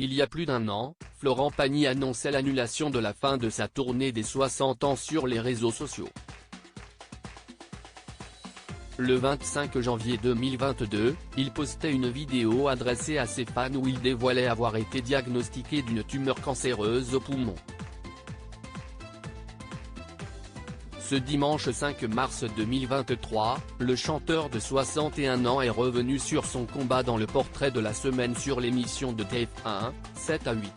Il y a plus d'un an, Florent Pagny annonçait l'annulation de la fin de sa tournée des 60 ans sur les réseaux sociaux. Le 25 janvier 2022, il postait une vidéo adressée à ses fans où il dévoilait avoir été diagnostiqué d'une tumeur cancéreuse au poumon. Ce dimanche 5 mars 2023, le chanteur de 61 ans est revenu sur son combat dans le portrait de la semaine sur l'émission de TF1, 7 à 8.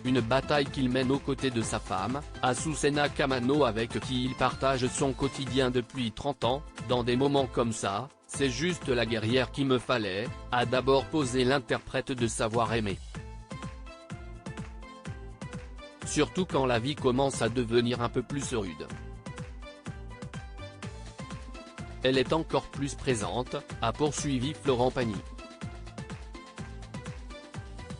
Une bataille qu'il mène aux côtés de sa femme, Azucena Camano, avec qui il partage son quotidien depuis 30 ans. Dans des moments comme ça, c'est juste la guerrière qu'il me fallait, a d'abord posé l'interprète de Savoir aimer. Surtout quand la vie commence à devenir un peu plus rude. Elle est encore plus présente, a poursuivi Florent Pagny.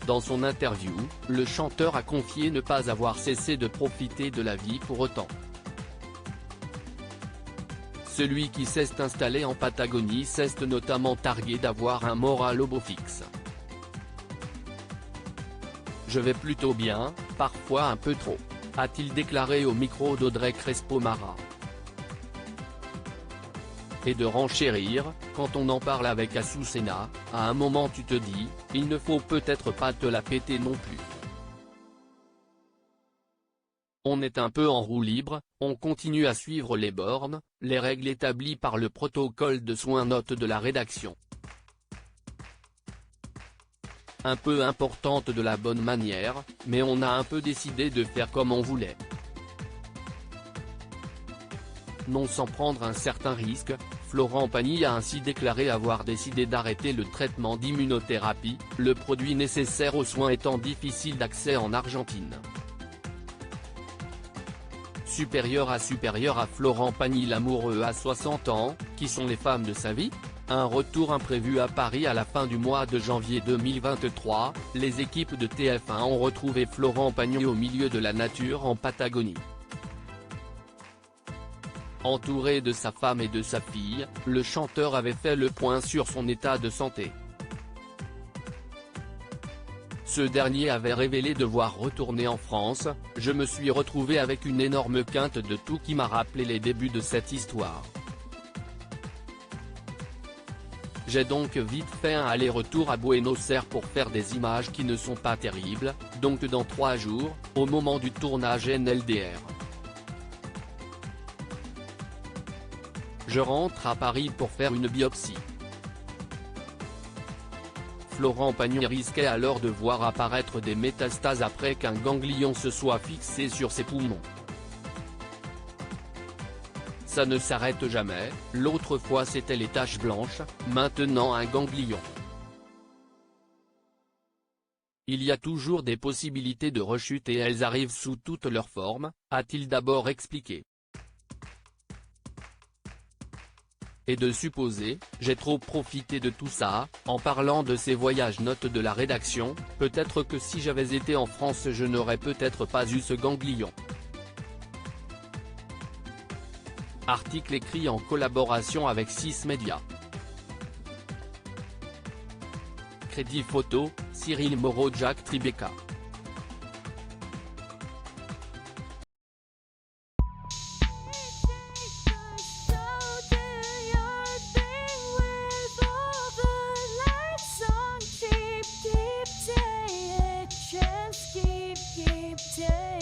Dans son interview, le chanteur a confié ne pas avoir cessé de profiter de la vie pour autant. Celui qui s'est installé en Patagonie s'est notamment targué d'avoir un moral au beau fixe. Je vais plutôt bien, parfois un peu trop, a-t-il déclaré au micro d'Audrey Crespo-Mara. Et de renchérir, quand on en parle avec Azucena, à un moment tu te dis, il ne faut peut-être pas te la péter non plus. On est un peu en roue libre, on continue à suivre les bornes, les règles établies par le protocole de soins, note de la rédaction. Un peu importante de la bonne manière, mais on a un peu décidé de faire comme on voulait. Non sans prendre un certain risque, Florent Pagny a ainsi déclaré avoir décidé d'arrêter le traitement d'immunothérapie, le produit nécessaire aux soins étant difficile d'accès en Argentine. Supérieur à Florent Pagny, l'amoureux à 60 ans, qui sont les femmes de sa vie ? Un retour imprévu à Paris à la fin du mois de janvier 2023, les équipes de TF1 ont retrouvé Florent Pagny au milieu de la nature en Patagonie. Entouré de sa femme et de sa fille, le chanteur avait fait le point sur son état de santé. Ce dernier avait révélé devoir retourner en France. « Je me suis retrouvé avec une énorme quinte de tout qui m'a rappelé les débuts de cette histoire. J'ai donc vite fait un aller-retour à Buenos Aires pour faire des images qui ne sont pas terribles, donc dans 3 jours, au moment du tournage NLDR. Je rentre à Paris pour faire une biopsie. » Florent Pagny risquait alors de voir apparaître des métastases après qu'un ganglion se soit fixé sur ses poumons. Ça ne s'arrête jamais, l'autre fois c'était les taches blanches, maintenant un ganglion. Il y a toujours des possibilités de rechute et elles arrivent sous toutes leurs formes, a-t-il d'abord expliqué. Et de supposer, j'ai trop profité de tout ça, en parlant de ses voyages, note de la rédaction, peut-être que si j'avais été en France je n'aurais peut-être pas eu ce ganglion. Article écrit en collaboration avec 6 médias. Crédit photo, Cyril Moreau, Jack Tribeca. Keep